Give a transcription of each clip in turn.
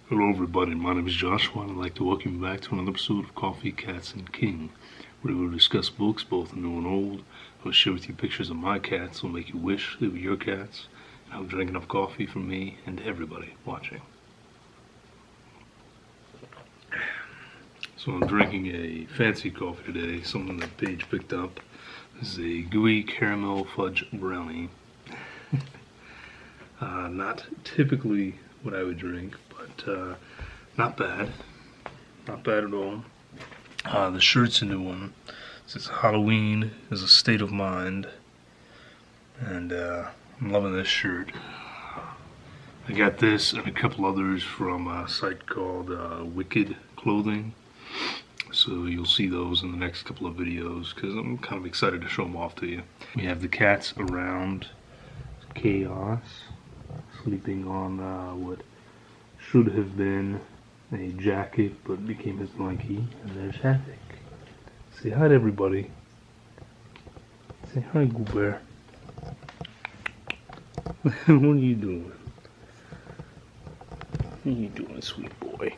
Hello everybody, my name is Joshua and I'd like to welcome you back to another episode of Coffee, Cats, and King, where we will discuss books, both new and old. I will share with you pictures of my cats that will make you wish they were your cats, and I will drink enough coffee for me and everybody watching. So I'm drinking a fancy coffee today, something that Paige picked up. This is a gooey caramel fudge brownie. Not typically what I would drink, but not bad. Not bad at all. The shirt's a new one. It says Halloween is a state of mind. And I'm loving this shirt. I got this and a couple others from a site called Wicked Clothing. So you'll see those in the next couple of videos because I'm kind of excited to show them off to you. We have the cats around chaos, sleeping on what should have been a jacket but became his blankie. And there's Havoc. Say hi to everybody. Say hi, Goober. What are you doing? What are you doing, sweet boy?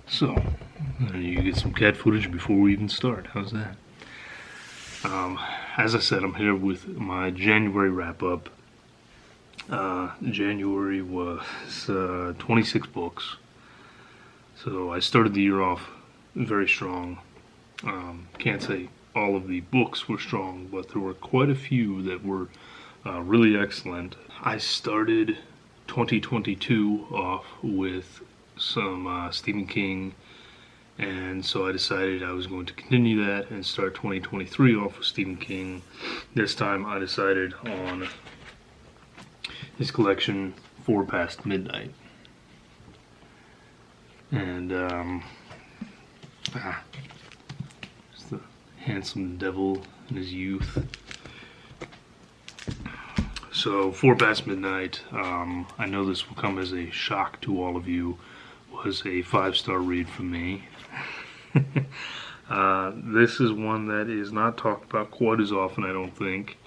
So, you get some cat footage before we even start. How's that? As I said, I'm here with my January wrap-up. January was 26 books. So I started the year off very strong. Can't say all of the books were strong, but there were quite a few that were really excellent. I started 2022 off with some Stephen King, and so I decided I was going to continue that and start 2023 off with Stephen King. This time I decided on his collection 4 Past Midnight. And just the handsome devil in his youth. So 4 Past Midnight, I know this will come as a shock to all of you, was a 5-star read from me. This is one that is not talked about quite as often, I don't think.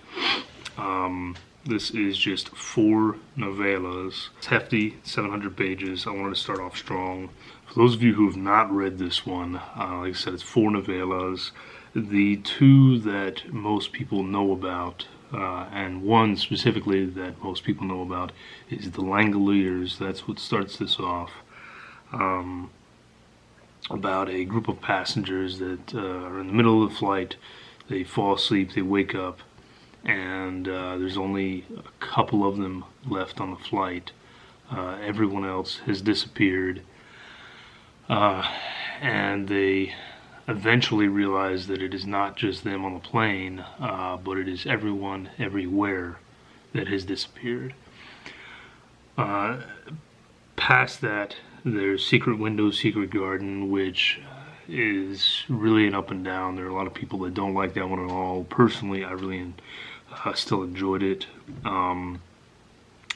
This is just 4 novellas. It's hefty, 700 pages. I wanted to start off strong. For those of you who have not read this one, like I said, it's 4 novellas. The 2 that most people know about, and one specifically that most people know about, is The Langoliers. That's what starts this off. About a group of passengers that are in the middle of the flight. They fall asleep, they wake up, and there's only a couple of them left on the flight. Everyone else has disappeared, and they eventually realize that it is not just them on the plane, but it is everyone everywhere that has disappeared. Past that, there's Secret Window, Secret Garden, which is really an up and down. There are a lot of people that don't like that one at all. Personally, I really still enjoyed it. The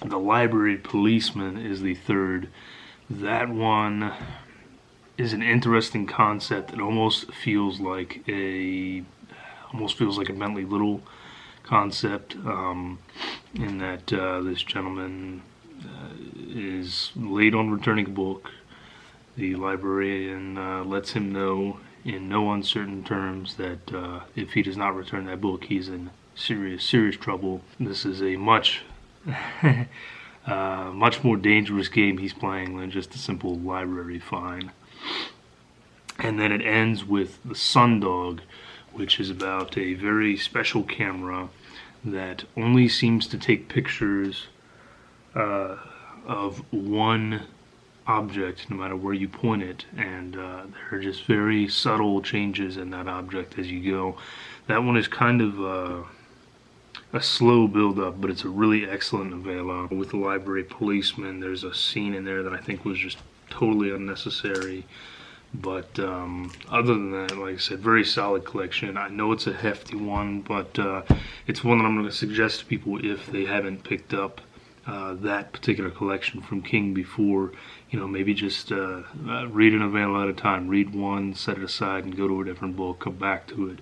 Library Policeman is the 3rd. That one is an interesting concept. It almost feels like a Bentley Little concept, in that this gentleman is late on returning a book. The librarian lets him know in no uncertain terms that if he does not return that book, he's in serious trouble. This is a much more dangerous game he's playing than just a simple library fine. And then it ends with The Sundog, which is about a very special camera that only seems to take pictures of one object no matter where you point it, and there are just very subtle changes in that object as you go. That one is kind of a slow build up, but it's a really excellent novella. With The Library Policeman, there's a scene in there that I think was just totally unnecessary, but other than that, like I said, very solid collection. I know it's a hefty one, but it's one that I'm going to suggest to people if they haven't picked up that particular collection from King before. You know, maybe just read a novella at a time. Read one, set it aside, and go to a different book. Come back to it.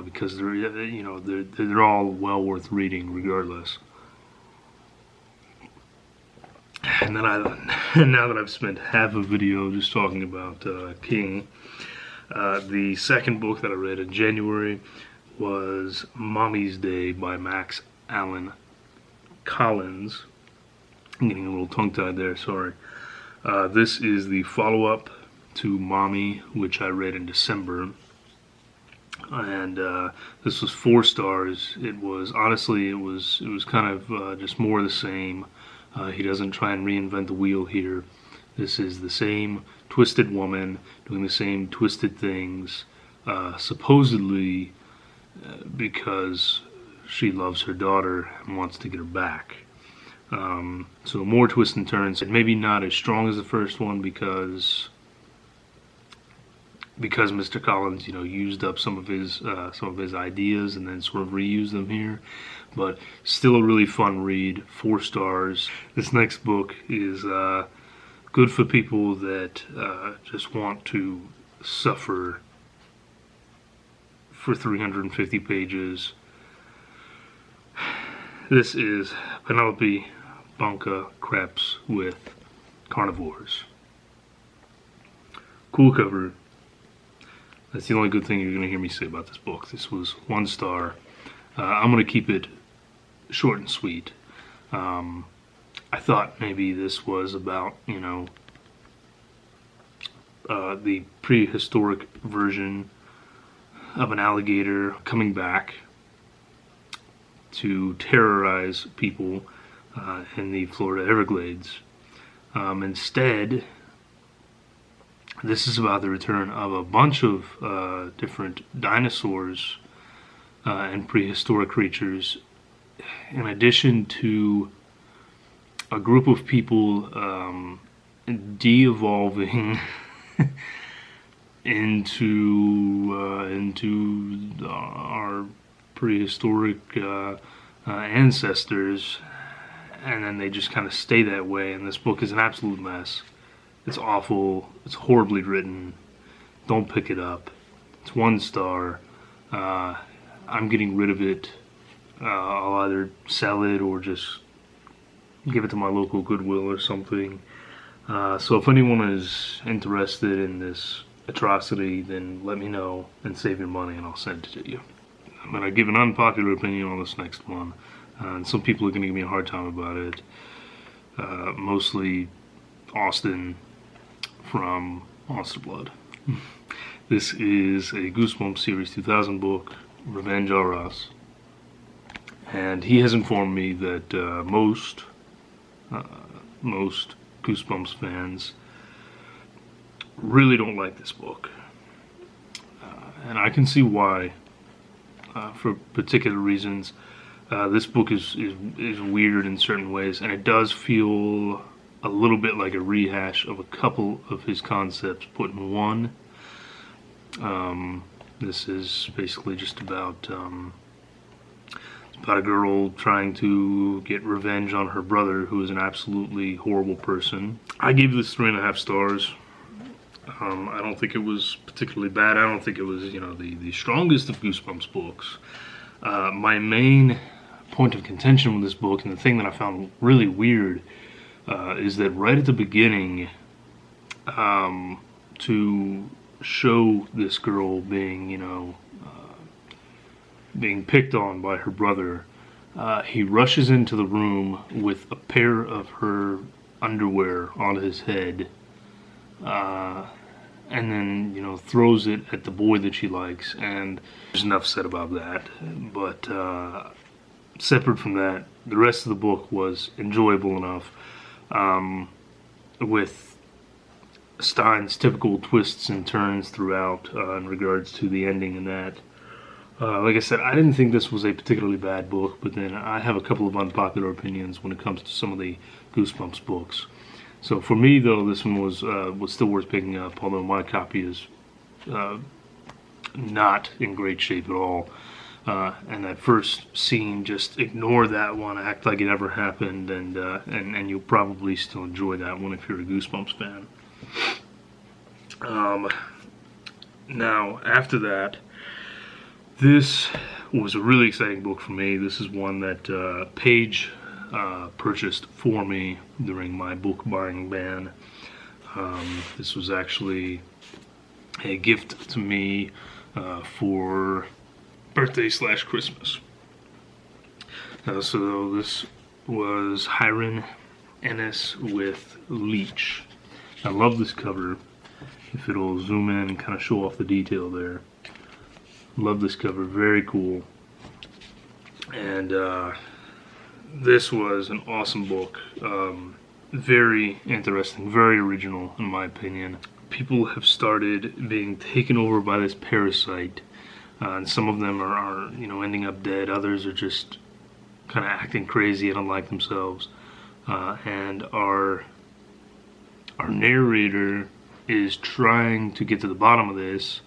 because they're all well worth reading regardless. And then now that I've spent half a video just talking about King, the second book that I read in January was Mommy's Day by Max Allan Collins. I'm getting a little tongue-tied there, sorry. This is the follow-up to Mommy, which I read in December. And this was 4 stars. It was kind of just more of the same. He doesn't try and reinvent the wheel here. This is the same twisted woman doing the same twisted things, supposedly because she loves her daughter and wants to get her back. So more twists and turns, and maybe not as strong as the first one because Mr. Collins, used up some of his ideas and then sort of reused them here. But still a really fun read. 4 stars. This next book is good for people that just want to suffer for 350 pages. This is Penelope Kreps with Carnivores. Cool cover. That's the only good thing you're going to hear me say about this book. This was 1 star. I'm going to keep it short and sweet. I thought maybe this was about, the prehistoric version of an alligator coming back to terrorize people in the Florida Everglades. Instead, this is about the return of a bunch of different dinosaurs and prehistoric creatures, in addition to a group of people de-evolving into our prehistoric ancestors, and then they just kind of stay that way. And this book is an absolute mess. It's awful. It's horribly written. Don't pick it up. It's 1 star. I'm getting rid of it. I'll either sell it or just give it to my local Goodwill or something. So if anyone is interested in this atrocity, then let me know and save your money and I'll send it to you. I'm going to give an unpopular opinion on this next one. And some people are going to give me a hard time about it. Mostly Austin from Monster Blood. This is a Goosebumps Series 2000 book, Revenge on Us. And he has informed me that most Goosebumps fans really don't like this book. And I can see why, for particular reasons. This book is weird in certain ways, and it does feel a little bit like a rehash of a couple of his concepts put in one. This is basically just about a girl trying to get revenge on her brother, who is an absolutely horrible person. I gave this 3.5 stars. I don't think it was particularly bad. I don't think it was, the strongest of Goosebumps books. My main point of contention with this book, and the thing that I found really weird, is that right at the beginning, to show this girl being, being picked on by her brother, he rushes into the room with a pair of her underwear on his head, and then, throws it at the boy that she likes, and there's enough said about that. But separate from that, the rest of the book was enjoyable enough, with Stine's typical twists and turns throughout in regards to the ending and that. Like I said, I didn't think this was a particularly bad book, but then I have a couple of unpopular opinions when it comes to some of the Goosebumps books. So for me, though, this one was still worth picking up, although my copy is not in great shape at all. And that first scene, just ignore that one, act like it never happened, and you'll probably still enjoy that one if you're a Goosebumps fan. Now, after that, This was a really exciting book for me. This is one that Paige purchased for me during my book buying ban. This was actually a gift to me for birthday / Christmas. So this was Hiron Ennes with Leech. I love this cover. If it'll zoom in and kind of show off the detail there. Love this cover, very cool. And this was an awesome book. Very interesting, very original in my opinion. People have started being taken over by this parasite, and some of them are ending up dead. Others are just kind of acting crazy and unlike themselves. And our narrator is trying to get to the bottom of this,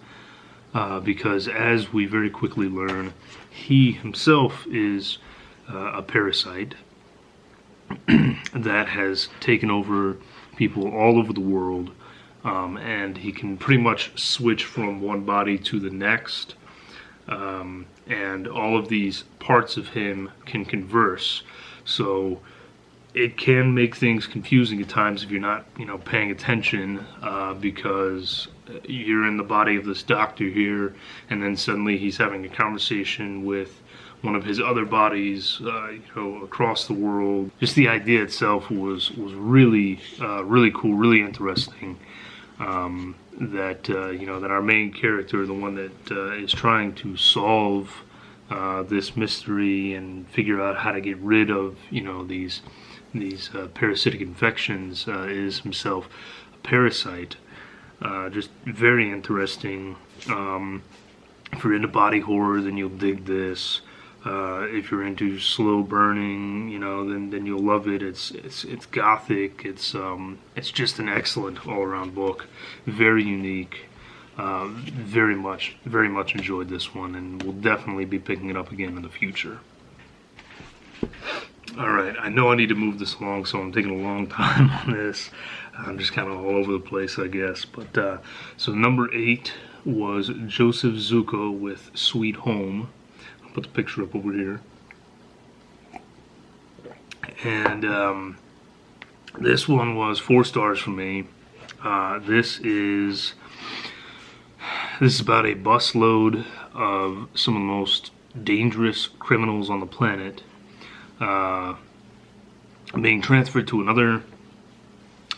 because as we very quickly learn, he himself is a parasite that has taken over people all over the world, and he can pretty much switch from one body to the next, and all of these parts of him can converse. So it can make things confusing at times if you're not, paying attention, because you're in the body of this doctor here, and then suddenly he's having a conversation with one of his other bodies, across the world. Just the idea itself was really, really cool, really interesting. That our main character, the one that is trying to solve this mystery and figure out how to get rid of, these parasitic infections, is himself a parasite. Just very interesting. If you're into body horror, then you'll dig this. If you're into slow burning, then you'll love it. It's gothic. It's just an excellent all-around book. Very unique. Very much enjoyed this one, and will definitely be picking it up again in the future. Alright, I know I need to move this along, so I'm taking a long time on this. I'm just kind of all over the place, I guess. But so number 8 was Joseph Zuko with Sweet Home. I'll put the picture up over here. And this one was 4 stars for me. This is about a busload of some of the most dangerous criminals on the planet, being transferred to another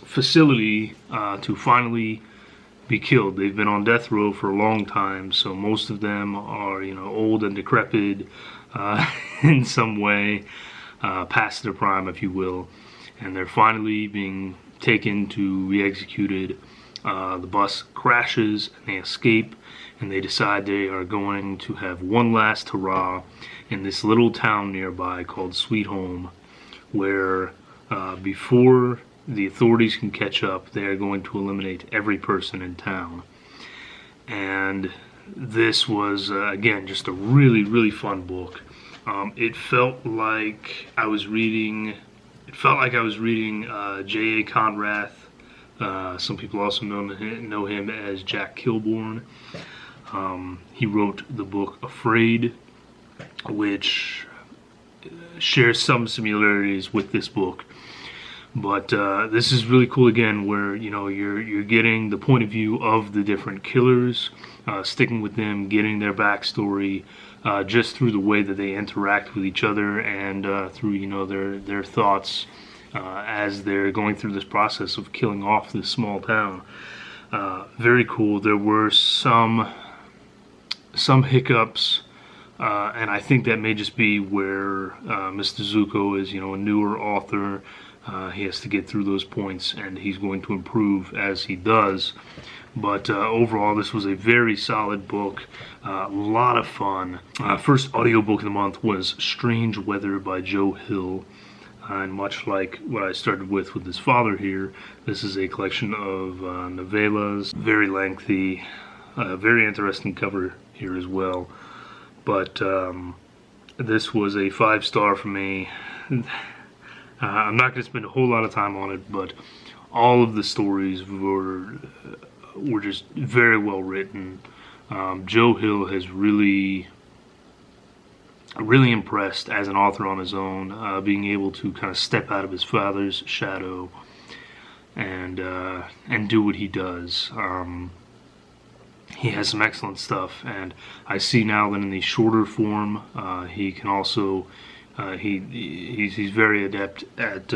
facility to finally be killed. They've been on death row for a long time, so most of them are old and decrepit in some way, past their prime, if you will, and they're finally being taken to be executed. The bus crashes and they escape, and they decide they are going to have one last hurrah in this little town nearby called Sweet Home, where before the authorities can catch up, they are going to eliminate every person in town. And this was again just a really, really fun book. It felt like I was reading J.A. Conrath. Some people also know him as Jack Kilbourne. He wrote the book Afraid, which shares some similarities with this book. But this is really cool again, where you're getting the point of view of the different killers, sticking with them, getting their backstory, just through the way that they interact with each other, and through their thoughts as they're going through this process of killing off this small town. Very cool. There were some hiccups, and I think that may just be where Mr. Zuko is, a newer author. He has to get through those points, and he's going to improve as he does. But overall, this was a very solid book. A lot of fun. First audiobook of the month was Strange Weather by Joe Hill. And much like what I started with his father here, this is a collection of novellas. Very lengthy, very interesting cover here as well. But this was a 5-star for me. I'm not going to spend a whole lot of time on it, but all of the stories were just very well written. Joe Hill has really really impressed as an author on his own, being able to kind of step out of his father's shadow and do what he does. He has some excellent stuff, and I see now that in the shorter form, he can also he's very adept at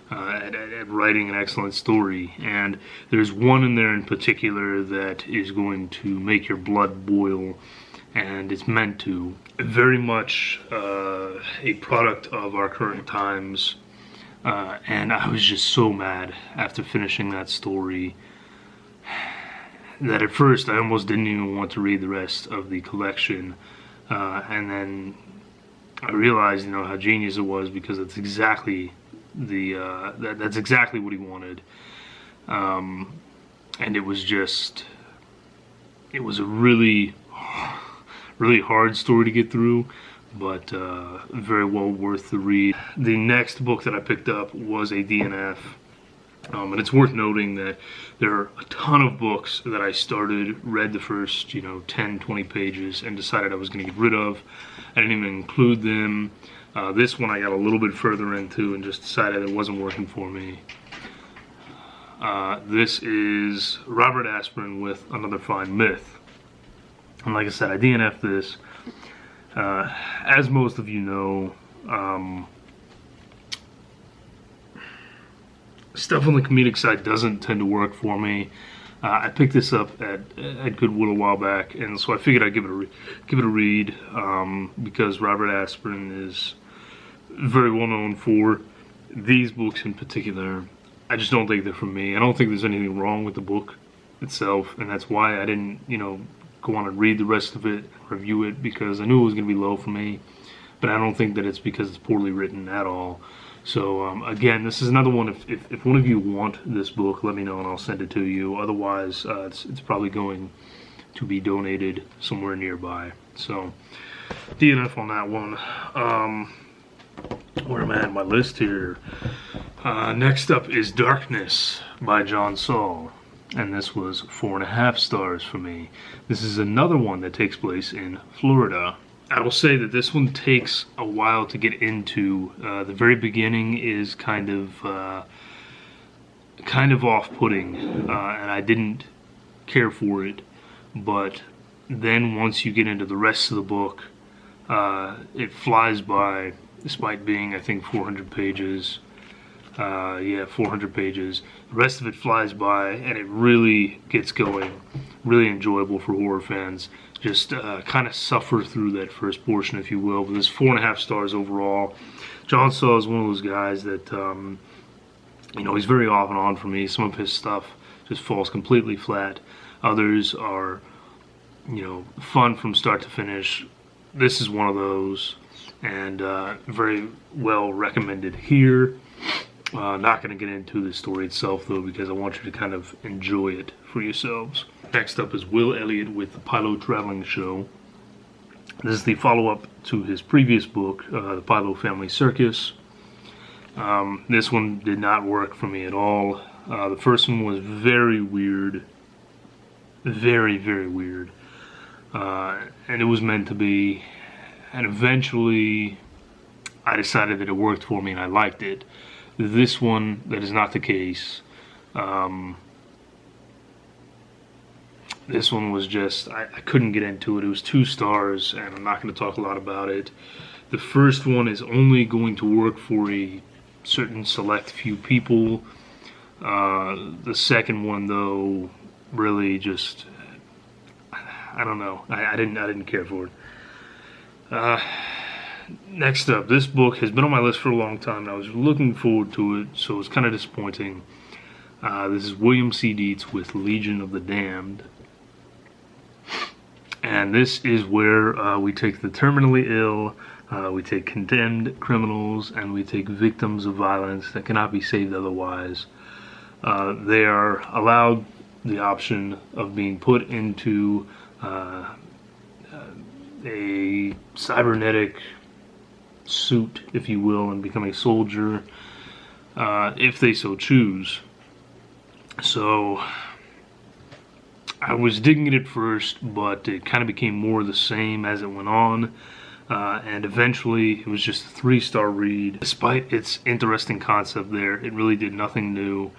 writing an excellent story. And there's one in there in particular that is going to make your blood boil, and it's meant to. Very much a product of our current times, and I was just so mad after finishing that story that at first I almost didn't even want to read the rest of the collection, and then I realized, how genius it was, because it's exactly that's exactly what he wanted, and it was a really hard story to get through, but very well worth the read. The next book that I picked up was a DNF. And it's worth noting that there are a ton of books that I started, read the first, 10, 20 pages, and decided I was going to get rid of. I didn't even include them. This one I got a little bit further into and just decided it wasn't working for me. This is Robert Asprin with Another Fine Myth. And like I said, I DNF'd this. As most of you know, stuff on the comedic side doesn't tend to work for me. I picked this up at Goodwill a while back, and so I figured I'd give it a read, because Robert Asprin is very well known for these books in particular. I just don't think they're for me. I don't think there's anything wrong with the book itself, and that's why I didn't, go on and read the rest of it, review it, because I knew it was going to be low for me. But I don't think that it's because it's poorly written at all. So again, this is another one. If one of you want this book, let me know and I'll send it to you. Otherwise, it's probably going to be donated somewhere nearby. So DNF on that one. Where am I at my list here? Next up is Darkness by John Saul, and this was 4.5 stars for me. This is another one that takes place in Florida. I will say that this one takes a while to get into. The very beginning is kind of off-putting, and I didn't care for it. But then once you get into the rest of the book, it flies by, despite being, I think, 400 pages. 400 pages. The rest of it flies by, and it really gets going. Really enjoyable for horror fans. Just kind of suffer through that first portion, if you will. But there's 4.5 stars overall. John Saul is one of those guys that, he's very off and on for me. Some of his stuff just falls completely flat. Others are, fun from start to finish. This is one of those, and very well recommended here. Not going to get into the story itself, though, because I want you to kind of enjoy it for yourselves. Next up is Will Elliot with the Pilo Traveling Show. This is the follow-up to his previous book, The Pilo Family Circus. This one did not work for me at all. The first one was very weird. Very, very weird. And it was meant to be. And eventually, I decided that it worked for me and I liked it. This one, that is not the case. This one was just, I couldn't get into it. It was 2 stars, and I'm not going to talk a lot about it. The first one is only going to work for a certain select few people. The second one, though, really just, I don't know. I didn't care for it. Next up, this book has been on my list for a long time, and I was looking forward to it, so it's kind of disappointing. This is William C. Dietz with Legion of the Damned. And this is where we take the terminally ill, we take condemned criminals, and we take victims of violence that cannot be saved otherwise. They are allowed the option of being put into a cybernetic suit, if you will, and become a soldier, if they so choose. So I was digging it at first, but it kind of became more of the same as it went on. and eventually it was just a 3-star read. Despite its interesting concept there, it really did nothing new,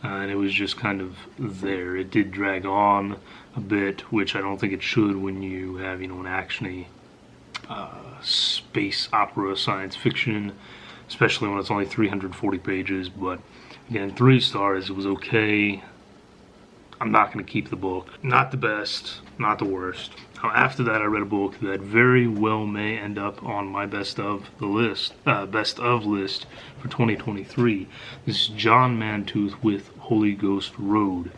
and it was just kind of there. It did drag on a bit, which I don't think it should when you have, you know, an action-y space opera science fiction, especially when it's only 340 pages. But again, 3 stars. It was okay. I'm not going to keep the book. Not the best, not the worst. Now, after that, I read a book that very well may end up on my best of list for 2023. This is John Mantooth with Holy Ghost Road,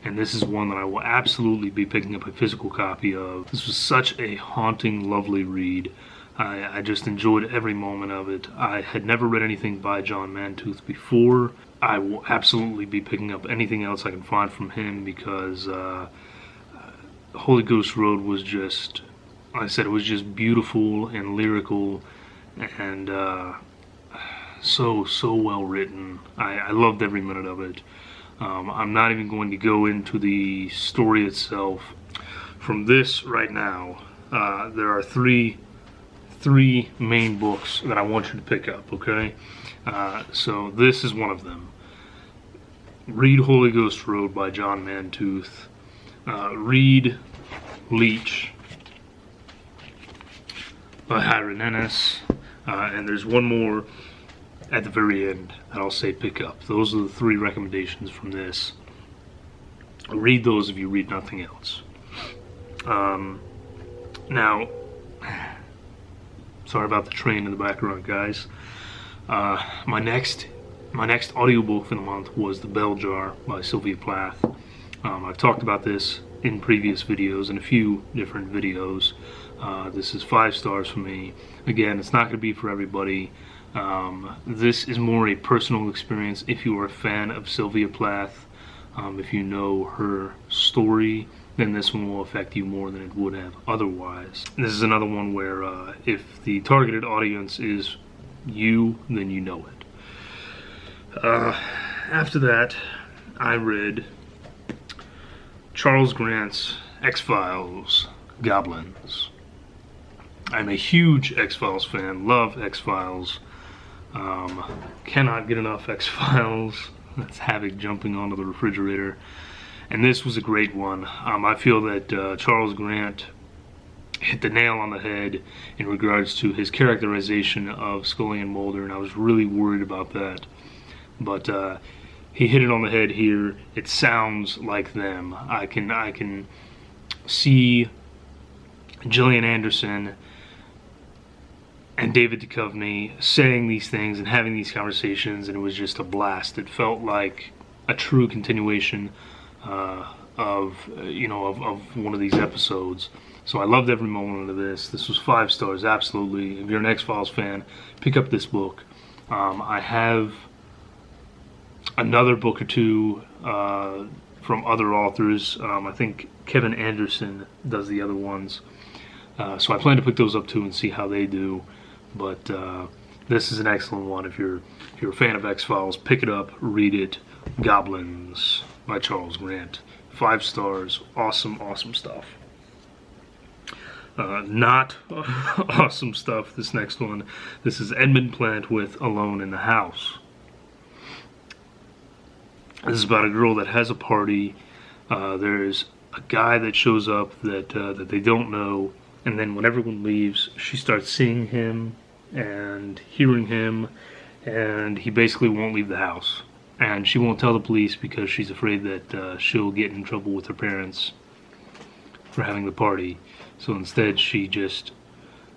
and this is one that I will absolutely be picking up a physical copy of. This was such a haunting, lovely read. I just enjoyed every moment of it. I had never read anything by John Mantooth before. I will absolutely be picking up anything else I can find from him, because Holy Ghost Road was just, like I said, it was just beautiful and lyrical, and so well written. I loved every minute of it. I'm not even going to go into the story itself. From this right now, there are three main books that I want you to pick up, okay? So this is one of them. Read Holy Ghost Road by John Mantooth. Read Leech by Hiron Ennes. And there's one more at the very end that I'll say pick up. Those are the 3 recommendations from this. Read those if you read nothing else. Now, sorry about the train in the background, guys. My next audiobook for the month was The Bell Jar by Sylvia Plath. I've talked about this in previous videos, in a few different videos. This is 5 stars for me. Again, it's not going to be for everybody. This is more a personal experience if you are a fan of Sylvia Plath. If you know her story, then this one will affect you more than it would have otherwise. This is another one where if the targeted audience is you, then you know it. After that, I read Charles Grant's X-Files, Goblins. I'm a huge X-Files fan, love X-Files, cannot get enough X-Files. That's Havoc jumping onto the refrigerator. And this was a great one. I feel that Charles Grant hit the nail on the head in regards to his characterization of Scully and Mulder, and I was really worried about that. But he hit it on the head here. It sounds like them. I can see Gillian Anderson and David Duchovny saying these things and having these conversations, and it was just a blast. It felt like a true continuation of one of these episodes. So I loved every moment of this. This was 5 stars, absolutely. If you're an X-Files fan, pick up this book. I have another book or 2 from other authors. I think Kevin Anderson does the other ones. So I plan to pick those up too and see how they do. But this is an excellent one. If you're a fan of X-Files, pick it up, read it. Goblins by Charles Grant. 5 stars. Awesome stuff. Not awesome stuff, this next one. This is Edmund Plante with Alone in the House. This is about a girl that has a party. There's a guy that shows up that they don't know, and then when everyone leaves, she starts seeing him and hearing him, and he basically won't leave the house. And she won't tell the police because she's afraid that she'll get in trouble with her parents for having the party. So instead, she just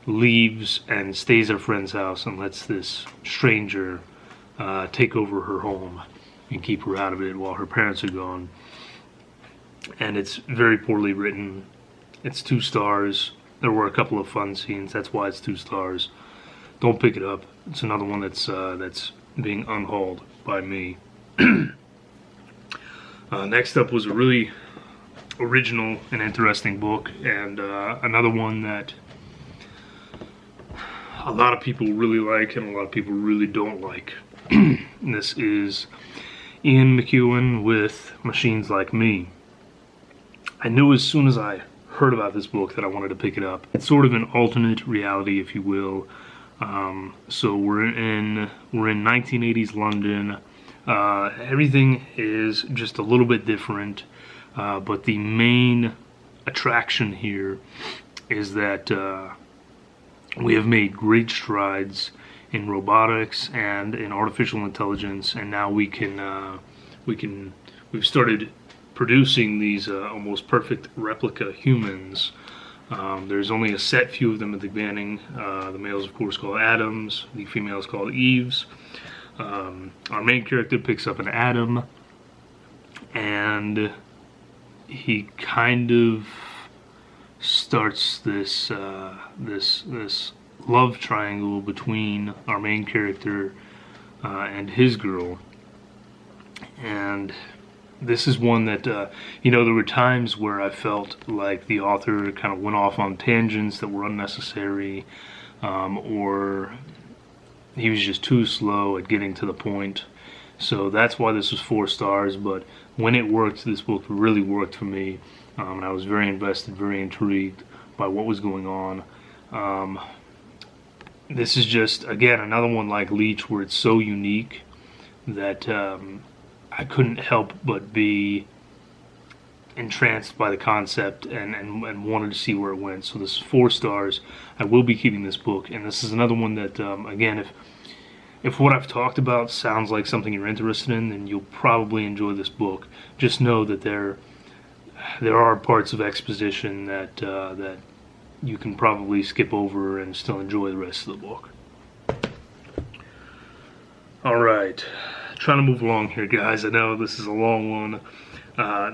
leaves and stays at her friend's house and lets this stranger take over her home and keep her out of it while her parents are gone. And it's very poorly written. It's 2 stars. There were a couple of fun scenes. That's why it's 2 stars. Don't pick it up. It's another one that's being unhauled by me. Next up was a really original and interesting book, and another one that a lot of people really like and a lot of people really don't like. This is Ian McEwan with Machines Like Me. I knew as soon as I heard about this book that I wanted to pick it up. It's sort of an alternate reality, if you will. So we're in 1980s London. Everything is just a little bit different, but the main attraction here is that we have made great strides in robotics and in artificial intelligence, and now we've started producing these almost perfect replica humans. There's only a set few of them at the beginning. The males, of course, called Adams. The females called Eves. Our main character picks up an Adam, and he kind of starts this this love triangle between our main character and his girl. And this is one that, you know, there were times where I felt like the author kind of went off on tangents that were unnecessary, or he was just too slow at getting to the point. So that's why this was 4 stars, but when it worked, this book really worked for me, and I was very invested, very intrigued by what was going on. This is just, again, another one like Leech, where it's so unique that I couldn't help but be entranced by the concept and wanted to see where it went. So this is 4 stars. I will be keeping this book, and this is another one that, again, if what I've talked about sounds like something you're interested in, then you'll probably enjoy this book. Just know that there are parts of exposition that that you can probably skip over and still enjoy the rest of the book. Alright, trying to move along here, guys. I know this is a long one.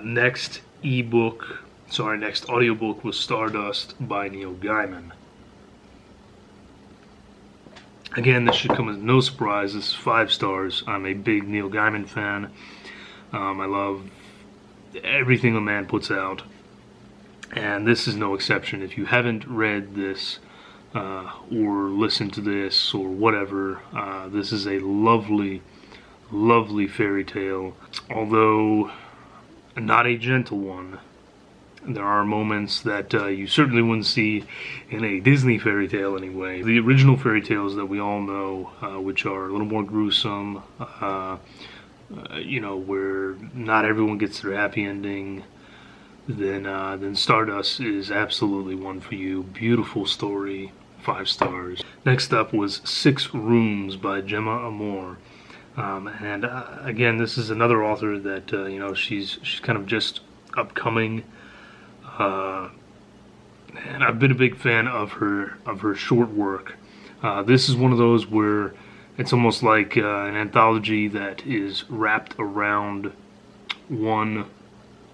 Next audiobook was Stardust by Neil Gaiman. Again, this should come as no surprise. This is 5 stars. I'm a big Neil Gaiman fan. I love everything the man puts out, and this is no exception. If you haven't read this or listened to this or whatever, this is a lovely, lovely fairy tale. Although not a gentle one, there are moments that you certainly wouldn't see in a Disney fairy tale anyway. The original fairy tales that we all know, which are a little more gruesome, you know, where not everyone gets their happy ending, then Stardust is absolutely one for you. Beautiful story, 5 stars. Next up was 6 Rooms by Gemma Amor. And again, this is another author that, you know, she's kind of just upcoming. And I've been a big fan of her short work. This is one of those where it's almost like an anthology that is wrapped around one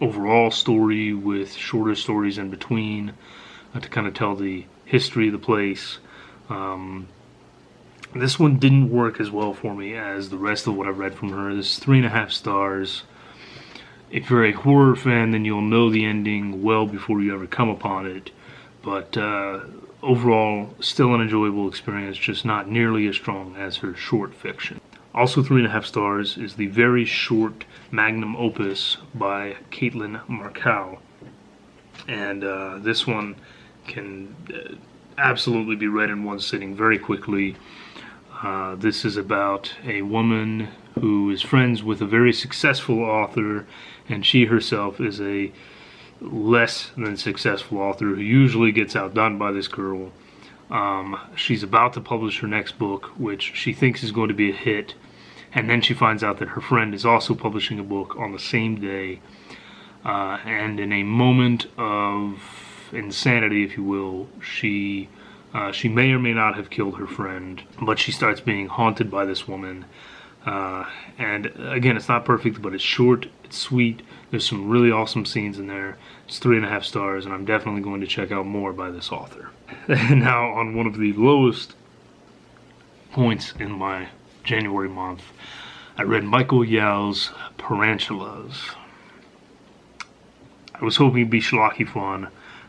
overall story with shorter stories in between to kind of tell the history of the place. This one didn't work as well for me as the rest of what I've read from her. This is 3.5 stars. If you're a horror fan, then you'll know the ending well before you ever come upon it. But overall, still an enjoyable experience, just not nearly as strong as her short fiction. Also 3.5 stars is the very short Magnum Opus by Caitlin Markow. And this one can absolutely be read in one sitting very quickly. This is about a woman who is friends with a very successful author, and she herself is a less than successful author who usually gets outdone by this girl. She's about to publish her next book, which she thinks is going to be a hit, and then she finds out that her friend is also publishing a book on the same day, and in a moment of insanity, if you will, she may or may not have killed her friend, but she starts being haunted by this woman. And again, it's not perfect, but it's short, it's sweet, there's some really awesome scenes in there. It's 3.5 stars, and I'm definitely going to check out more by this author. Now, on one of the lowest points in my January month, I read Michael Yow's Tarantulas. I was hoping it'd be schlocky fun.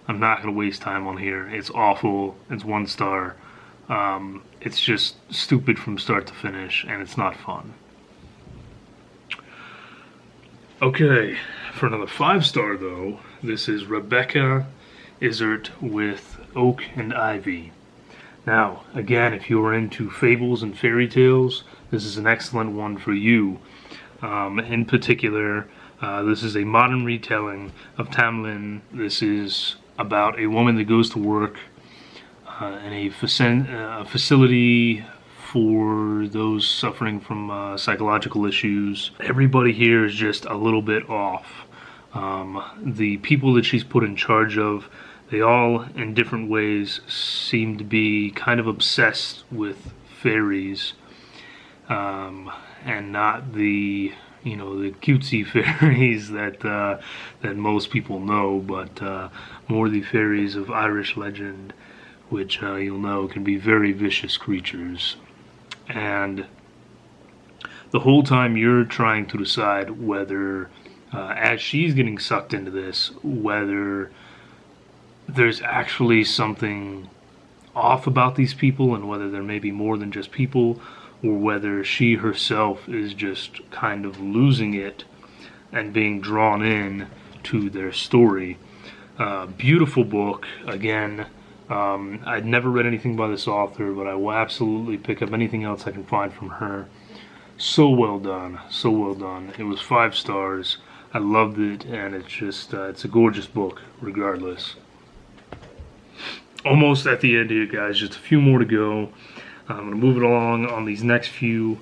I'm not going to waste time on here. It's awful. It's 1 star. It's just stupid from start to finish, and it's not fun. Okay, for another 5 star though, this is Rebecca Izzard with Oak and Ivy. Now, again, if you're into fables and fairy tales, this is an excellent one for you. In particular, this is a modern retelling of Tamlin. This is about a woman that goes to work in a facility for those suffering from psychological issues. Everybody here is just a little bit off. The people that she's put in charge of, they all, in different ways, seem to be kind of obsessed with fairies, and not the the cutesy fairies that most people know, but more the fairies of Irish legend, which you'll know can be very vicious creatures. And the whole time you're trying to decide whether, as she's getting sucked into this, whether there's actually something off about these people, and whether there may be more than just people, or whether she herself is just kind of losing it and being drawn in to their story. Beautiful book. Again, I'd never read anything by this author, but I will absolutely pick up anything else I can find from her. So well done, so well done. It was 5 stars. I loved it, and it's just it's a gorgeous book regardless. Almost at the end here, guys. Just a few more to go. I'm going to move it along on these next few.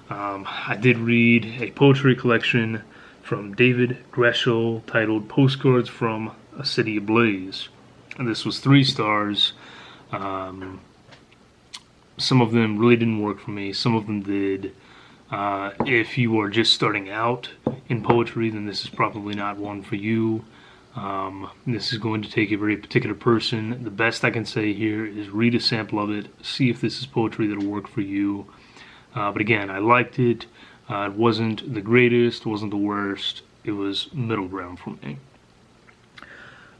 I did read a poetry collection from David Greshel titled Postcards from a City Ablaze. And this was 3 stars. Some of them really didn't work for me. Some of them did. If you are just starting out in poetry, then this is probably not one for you. This is going to take a very particular person. The best I can say here is read a sample of it, see if this is poetry that'll work for you. But again, I liked it. It wasn't the greatest, wasn't the worst. It was middle ground for me.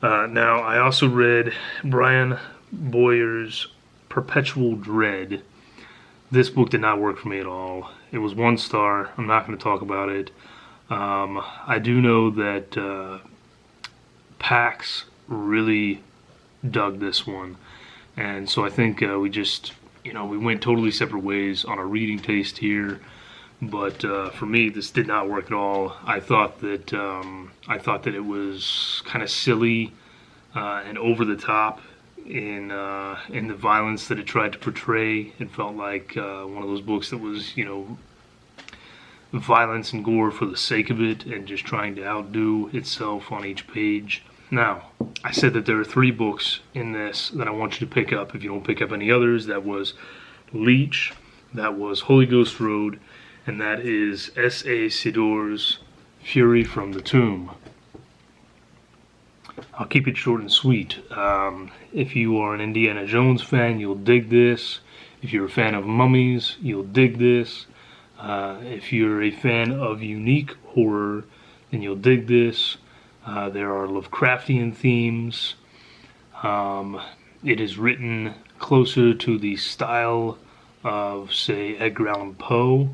Now, I also read Brian Boyer's Perpetual Dread. This book did not work for me at all. It was 1 star. I'm not going to talk about it. I do know that Pax really dug this one, and so I think we just, we went totally separate ways on our reading taste here. But for me, this did not work at all. I thought that it was kind of silly and over the top in the violence that it tried to portray. It felt like one of those books that was, violence and gore for the sake of it, and just trying to outdo itself on each page. Now, I said that there are 3 books in this that I want you to pick up if you don't pick up any others. That was Leech, that was Holy Ghost Road, and that is S.A. Sidor's Fury from the Tomb. I'll keep it short and sweet. If you are an Indiana Jones fan, you'll dig this. If you're a fan of mummies, you'll dig this. If you're a fan of unique horror, then you'll dig this. There are Lovecraftian themes. It is written closer to the style of, say, Edgar Allan Poe,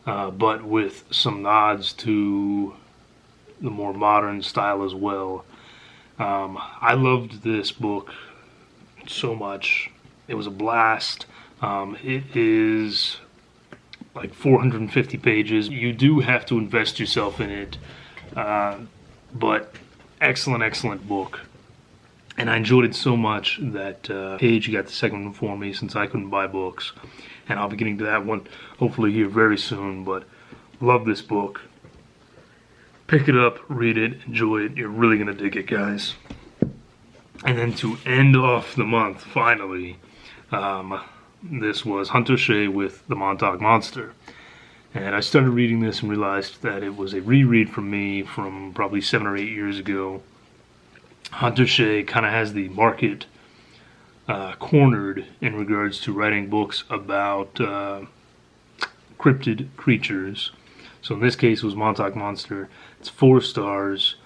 but with some nods to the more modern style as well. I loved this book so much. It was a blast. It is like 450 pages. You do have to invest yourself in it. But excellent book, and I enjoyed it so much that Paige got the second one for me since I couldn't buy books, and I'll be getting to that one hopefully here very soon. But love this book. Pick it up, read it, enjoy it. You're really gonna dig it, guys. And then to end off the month, finally, this was Hunter Shea with The Montauk Monster. And I started reading this and realized that it was a reread for me from probably 7 or 8 years ago. Hunter Shea kind of has the market cornered in regards to writing books about cryptid creatures. So in this case it was Montauk Monster. It's 4 stars.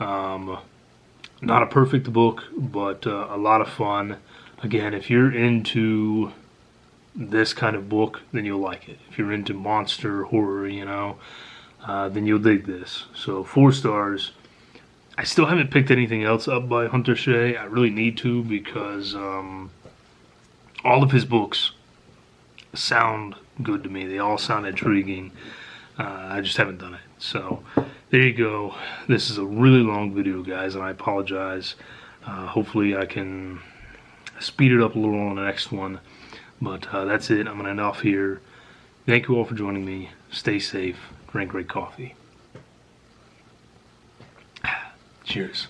Not a perfect book, but a lot of fun. Again, if you're into this kind of book, then you'll like it. If you're into monster horror, then you'll dig this. So 4 stars. I still haven't picked anything else up by Hunter Shea. I really need to, because all of his books sound good to me. They all sound intriguing. I just haven't done it. So there you go. This is a really long video, guys, and I apologize. Hopefully I can speed it up a little on the next one. But that's it. I'm going to end off here. Thank you all for joining me. Stay safe. Drink great coffee. Cheers.